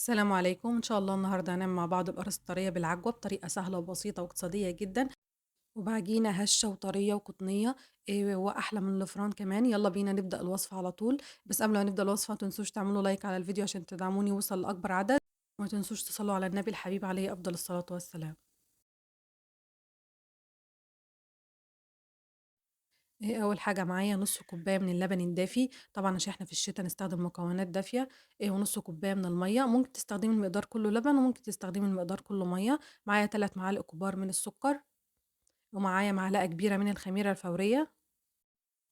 السلام عليكم. إن شاء الله النهاردة هنعمل مع بعض القرص الطرية بالعجوة بطريقة سهلة وبسيطة واقتصادية جدا، وبعجينة هشة وطرية وقطنية وأحلى من الفران كمان. يلا بينا نبدأ الوصفة على طول. بس قبل ما نبدأ الوصفة متنسوش تعملوا لايك على الفيديو عشان تدعموني يوصل لأكبر عدد، وما تنسوش تصلوا على النبي الحبيب عليه أفضل الصلاة والسلام. أول حاجة معايا نص كوباية من اللبن الدافي، طبعا عشان احنا في الشتاء نستخدم مكونات دافية. ونص كوباية من المية، ممكن تستخدمي المقدار كله لبن وممكن تستخدمي المقدار كله مية. معايا 3 معالق كبار من السكر، ومعايا معلقة كبيرة من الخميرة الفورية،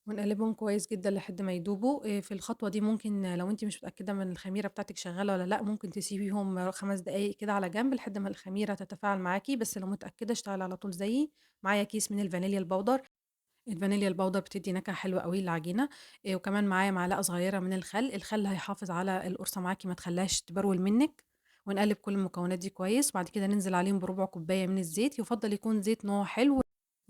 ونقلبهم كويس جدًا لحد ما يدوبوا. في الخطوة دي ممكن لو أنتِ مش متأكدة من الخميرة بتاعتِك شغالة والّا لأ، ممكن تسيبيهم 5 دقايق كده على جنب لحد ما الخميرة تتفاعل معاكِ، بس لو متأكدة اشتغلي على طول زيي. معايا كيس من الفانيليا البودر، الفانيليا البودر بتدّي نكهة حلوة أوي للعجينة. وكمان معايا معلقة صغيرة من الخل، الخل هيحافظ على القرصة معاكِ ما تخلّيهاش تبرول منِّك. ونقلب كل المكونات دي كويس، وبعد كده ننزل عليهم بربع كوباية من الزيت، يُفضّل يكون زيت نوعه حلو.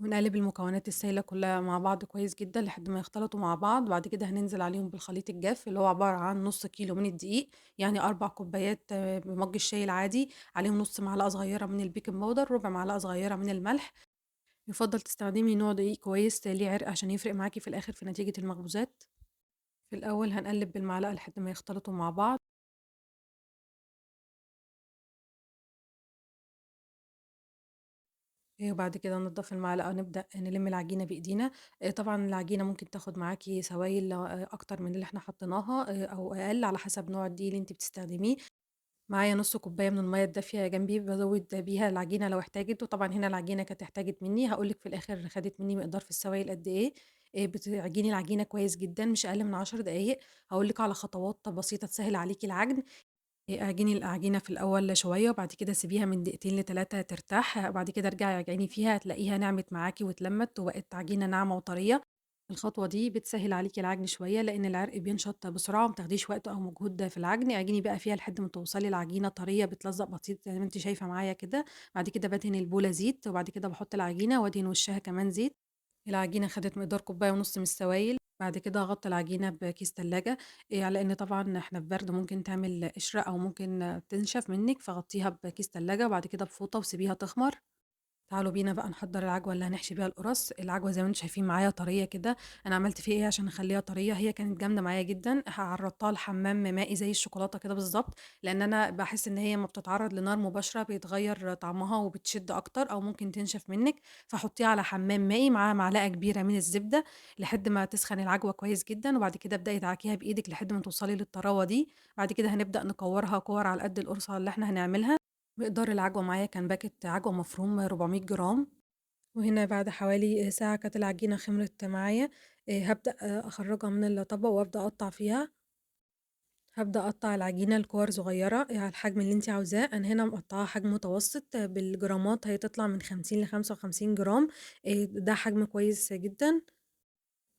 ونقلب المكونات السايلة كلها مع بعض كويس جدًا لحد ما يختلطوا مع بعض. بعد كده هننزل عليهم بالخليط الجاف اللي هو عبارة عن نُص كيلو من الدقيق، يعني 4 كوبايات بمَج الشاي العادي، عليهم نُص معلقة صغيرة من البيكنج باودر، ربع معلقة صغيرة من الملح. يُفضّل تستخدمي نوع دقيق كويس ليه عرق عشان يفرق معاكِ في الآخر في نتيجة المخبوزات. في الأول هنقلب بالمعلقة لحد ما يختلطوا مع بعض. وبعد كده ننضّف المعلقة ونبدأ نلم العجينة بإيدينا. طبعًا العجينة ممكن تاخد معاكِ سوايل أكتر من اللي إحنا حطيناها أو أقل على حسب نوع الدقيق اللي أنتِ بتستخدميه. معايا نُص كوباية من المَيّة الدافية جنبي بازوّد بيها العجينة لو احتاجت، وطبعًا هنا العجينة كانت احتاجت منّي، هاقول لِك في الآخر خدت منّي مقدار في السوايل قد إيه. بتعجني العجينة كويس جدًا مش أقل من 10 دقايق. هاقول لِك على خطوات بسيطة تسهّل عليكِ العجن. اعجني العجينة في الأول شوية، وبعد كده سيبيها من دقيقتين ل3 ترتاح، بعد كده ارجعي اعجني فيها هتلاقيها نعمت معاكِ واتلمّت وبقت عجينة ناعمة وطرية. الخطوة دي بتسهّل عليكِ العجن شوية، لإن العرق بينشط بسرعة وما بتاخديش وقت أو مجهود في العجن. اعجني بقى فيها لحد ما توصلي لعجينة طرية بتلزق بسيط زي ما أنتِ شايفة معايا كده. بعد كده بادهن البولة زيت، وبعد كده باحط العجينة وادهن وشّها كمان زيت. العجينة خدت مقدار كوباية ونُص من السوايل. بعد كده هاغطّي العجينة بكيس تلاجة، على إن طبعًا إحنا في برد ممكن تعمل قشرة أو ممكن تنشف منِّك، فغطّيها بكيس تلاجة وبعد كده بفوطة وسيبيها تخمر. تعالوا بينا بقى نحضّر العجوة اللي هنحشي بيها القُرَص. العجوة زي ما أنتم شايفين معايا طرية كده. أنا عملت فيها إيه عشان أخلّيها طرية، هي كانت جامدة معايا جدًا، عرّضتها لحمّام مائي زي الشوكولاتة كده بالضبط، لإن أنا باحس إن هي أمّا بتتعرّض لنار مباشرة بيتغيّر طعمها وبتشد أكتر أو ممكن تنشف منِّك. فحطّيها على حمّام مائي مع معلقة كبيرة من الزبدة لحد ما تسخن العجوة كويس جدًا، وبعد كده ابدئي ادعكيها بإيدِك لحد ما توصلي للطراوة دي. بعد كده هنبدأ نكوّرها كِوَر على قد القرصة اللي إحنا هنعملها. مقدار العجوة معايا كان باكيت عجوة مفروم 400 جرام. وهنا بعد حوالي ساعة كانت العجينة خمرت معايا. هابدأ أخرّجها من الطبق وأبدأ أقطّع فيها. هابدأ أقطّع العجينة لكِوَر صغيّرة على الحجم اللي أنتِ عاوزاه. أنا هنا مقطّعاها حجم متوسط بالجرامات هي تطلع من 50 ل55 جرام. ده حجم كويس جدًا.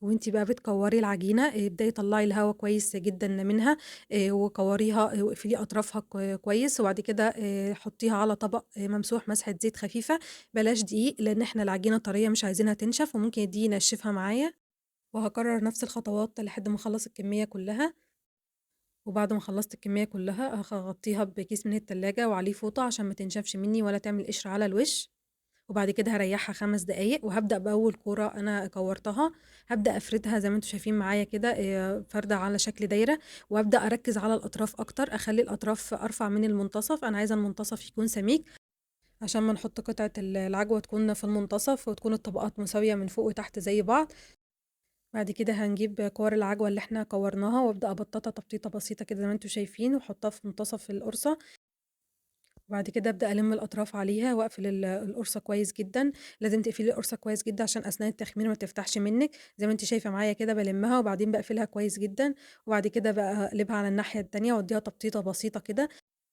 وأنتِ بقى بتكوّري العجينة ابدئي طلّعي الهوا كويس جدًا منها. وكوّريها واقفلي أطرافها كويس، وبعد كده حطّيها على طبق ممسوح مسحة زيت خفيفة، بلاش دقيق لإن إحنا العجينة طرية مش عايزينها تنشف وممكن الدقيق ينشفها معايا. وهاكرر نفس الخطوات لحد ما أخلّص الكمية كلّها. وبعد ما خلّصت الكمية كلّها هاغطّيها بكيس من التلاجة وعليه فوطة عشان ما تنشفش منّي ولا تعمل قشر على الوش. وبعد كده هاريّحها 5 دقايق، وهابدأ بأول كورة أنا كوّرتها، هابدأ أفردها زي ما أنتم شايفين معايا كده فردة على شكل دايرة. وأبدأ أركّز على الأطراف أكتر، أخلّي الأطراف أرفع من المنتصف، أنا عايزة المنتصف يكون سميك عشان أمّا نحط قطعة العجوة تكون في المنتصف وتكون الطبقات مساوية من فوق وتحت زي بعض. بعد كده هنجيب كور العجوة اللي إحنا كوّرناها وأبدأ أبطّطها تبطيطة بسيطة كده زي ما أنتم شايفين وأحطها في منتصف القرصة. وبعد كده أبدأ ألِم الأطراف عليها وأقفل القرصة كويس جدًا. لازم تقفلي القرصة كويس جدًا عشان أثناء التخمير ما تفتحش منِّك. زي ما أنتِ شايفة معايا كده بالِمّها وبعدين باقفلها كويس جدًا. وبعد كده بقى أقلبها على الناحية التانية وأدّيها تبطيطة بسيطة كده.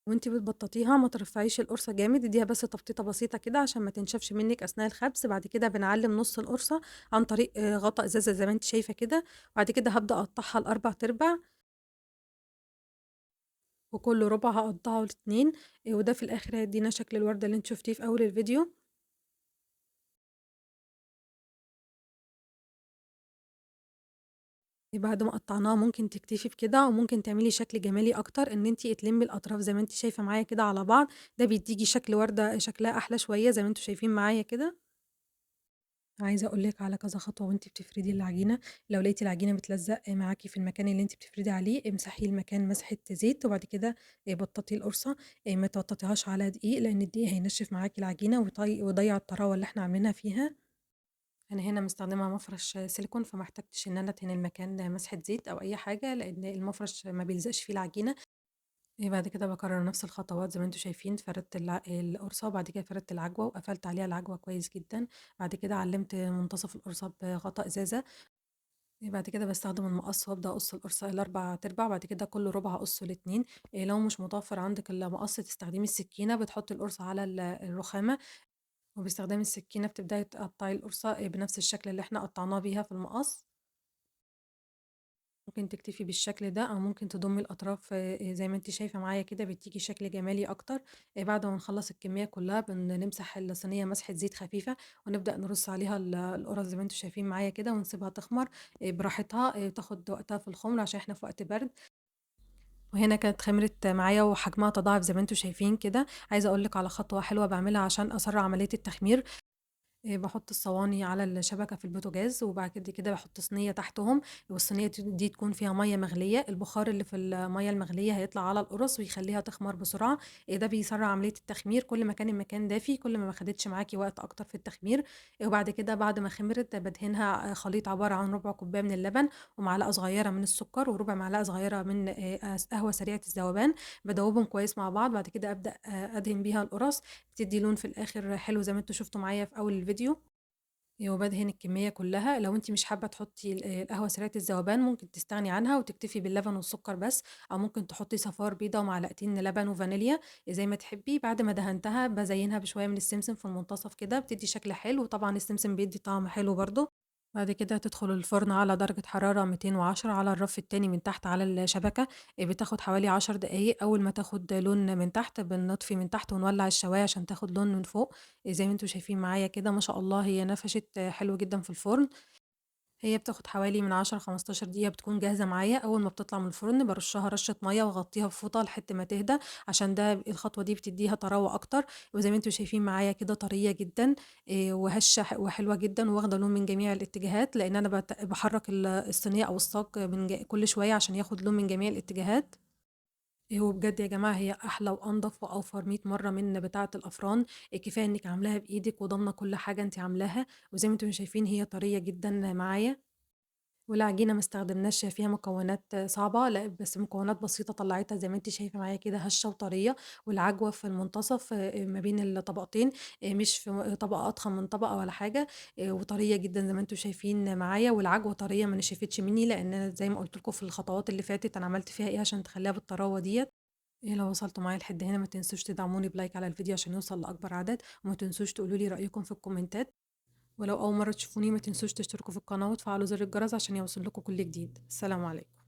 وأنتِ بتبطّطيها ما ترفعيش القرصة جامد، ادّيها بس تبطيطة بسيطة كده عشان ما تنشفش منِّك أثناء الخبز. بعد كده بنعلّم نُص القرصة عن طريق غطا إزازة زي ما أنتِ شايفة كده. وبعد كده هابدأ أقطّعها ل4 تربع، وكل ربع هاقطّعه ل2. وده في الآخر هيدّينا شكل الوردة اللي أنتِ شُفتيه في أول الفيديو. بعد ما قطعناها ممكن تكتفي بكده، وممكن تعملي شكل جمالي أكتر إن أنتِ تلمّي الأطراف زي ما أنتِ شايفة معايا كده على بعض، ده بيدّيكِ شكل وردة شكلها أحلى شوية زي ما أنتم شايفين معايا كده. عايزة أقول لِك على كذا خطوة وأنتِ بتفردي العجينة، لو لقيتِ العجينة بتلزق معاكِ في المكان اللي أنتِ بتفردي عليه، امسحي المكان مسحة زيت، وبعد كده بطّطي القرصة، ما تبطّطيهاش على دقيق، لإن الدقيق هينشف معاكِ العجينة ويضيّع الطراوة اللي إحنا عاملينها فيها. أنا هنا مستخدمة مفرش سيليكون، فما احتجتش إن أنا أدهن المكان مسحة زيت أو أي حاجة، لإن المفرش ما بيلزقش فيه العجينة. بعد كده باكرر نفس الخطوات زي ما أنتم شايفين، فردت القرصة، وبعد كده فردت العجوة وقفلت عليها العجوة كويس جدًا، بعد كده علّمت منتصف القرصة بغطاء إزازة. بعد كده باستخدم المقص وأبدأ أقص القرصة ل4 بعد كده كل ربع أقصه ل2. لو مش متوفر عندِك المقص تستخدمي السكينة، بتحطي القرصة على الرخامة، وباستخدام السكينة بتبدأي تقطّعي القرصة بنفس الشكل اللي إحنا قطعناه بيها في المقص. ممكن تكتفي بالشكل ده أو ممكن تضمي الأطراف زي ما أنتِ شايفة معايا كده بيديكِ شكل جمالي أكتر. بعد ما نخلّص الكمية كلّها نمسح الصينية مسحة زيت خفيفة، ونبدأ نرص عليها القرص زي ما أنتم شايفين معايا كده ونسيبها تخمر براحتها، تاخد وقتها في الخمر عشان إحنا في وقت برد. وهنا كانت خمرت معايا وحجمها تضاعف زي ما أنتم شايفين كده. عايزة أقول لِك على خطوة حلوة باعملها عشان أسرّع عملية التخمير. باحُط الصواني على الشبكة في البوتاجاز، وبعد كده باحُط صينية تحتهم، والصينية دي تكون فيها مَيّة مغلية، البخار اللي في المَيّة المغلية هيطلع على القُرُص ويخلّيها تخمر بسرعة. ده بيسرّع عملية التخمير، كل ما كان المكان دافي كل ما خدتش معاكِ وقت أكتر في التخمير. وبعد كده بعد ما خمرت بادهنها خليط عبارة عن ربع كوباية من اللبن، ومعلقة صغيرة من السكر، وربع معلقة صغيرة من قهوة سريعة الذوبان، بادوّبهم كويس مع بعض، بعد كده أبدأ أدهن بيها القُرَص، بتدّي لون في الآخر حلو زي ما أنتم شُفتوا معايا في أول الفيديو. وبادهن الكمية كلّها، لو أنتِ مش حابة تحطّي القهوة سريعة الذوبان ممكن تستغني عنها وتكتفي باللبن والسكر بس، أو ممكن تحطّي صفار بيضة ومعلقتين لبن وفانيليا زي ما تحبّي. بعد ما دهنتها بازيّنها بشوية من السمسم في المنتصف كده، بتدّي شكل حلو، وطبعًا السمسم بيدّي طعم حلو برضه. بعد كده تدخل الفرن على درجة حرارة 210 على الرف التاني من تحت على الشبكة. بتاخد حوالي 10 دقايق، أول ما تاخد لون من تحت بنطفي من تحت ونولّع الشواية عشان تاخد لون من فوق. زي ما أنتم شايفين معايا كده ما شاء الله هي نفشت حلو جدًا في الفرن. هي بتاخد حوالي من 10 ل15 دقيقة بتكون جاهزة معايا، أول ما بتطلع من الفرن بارشّها رشّة مَيّة واغطّيها بفوطة لحد ما تهدى، عشان الخطوة دي بتدّيها طراوة أكتر. وزي ما أنتم شايفين معايا كده طرية جدًا وهشة وحلوة جدًا وواخدة لون من جميع الاتجاهات، لإن أنا باحرّك الصينية أو الصاج من كل شوية عشان ياخد لون من جميع الاتجاهات. وبجد يا جماعة هي أحلى وأنضف وأوفر 100 مرّة من بتاعة الأفران. كفاية إنِّك عاملاها بإيدِك وضامنة كل حاجة أنتِ عاملاها، وزي ما أنتم شايفين هي طرية جدًا معايا. والعجينة ما استخدمناش فيها مكونات صعبة، لأ بس مكونات بسيطة طلّعتها زي ما أنتِ شايفة معايا كده هشة وطرية، والعجوة في المنتصف ما بين الطبقتين، مش في طبقة أضخم من طبقة ولا حاجة. وطرية جدًا زي ما أنتم شايفين معايا، والعجوة طرية ما نشفتش مني، لإن أنا زي ما قُلت لكم في الخطوات اللي فاتت أنا عملت فيها إيه عشان تخلّيها بالطراوة ديّة. لو وصلتوا معايا لحد هنا ما تنسوش تدعموني بلايك على الفيديو عشان يوصل لأكبر عدد، وما تنسوش تقولوا لي رأيكم في الكومنتات. ولو أول مرة تشوفوني ما تنسوش تشتركوا في القناة وتفعلوا زر الجرس عشان يوصل لكم كل جديد. السلام عليكم.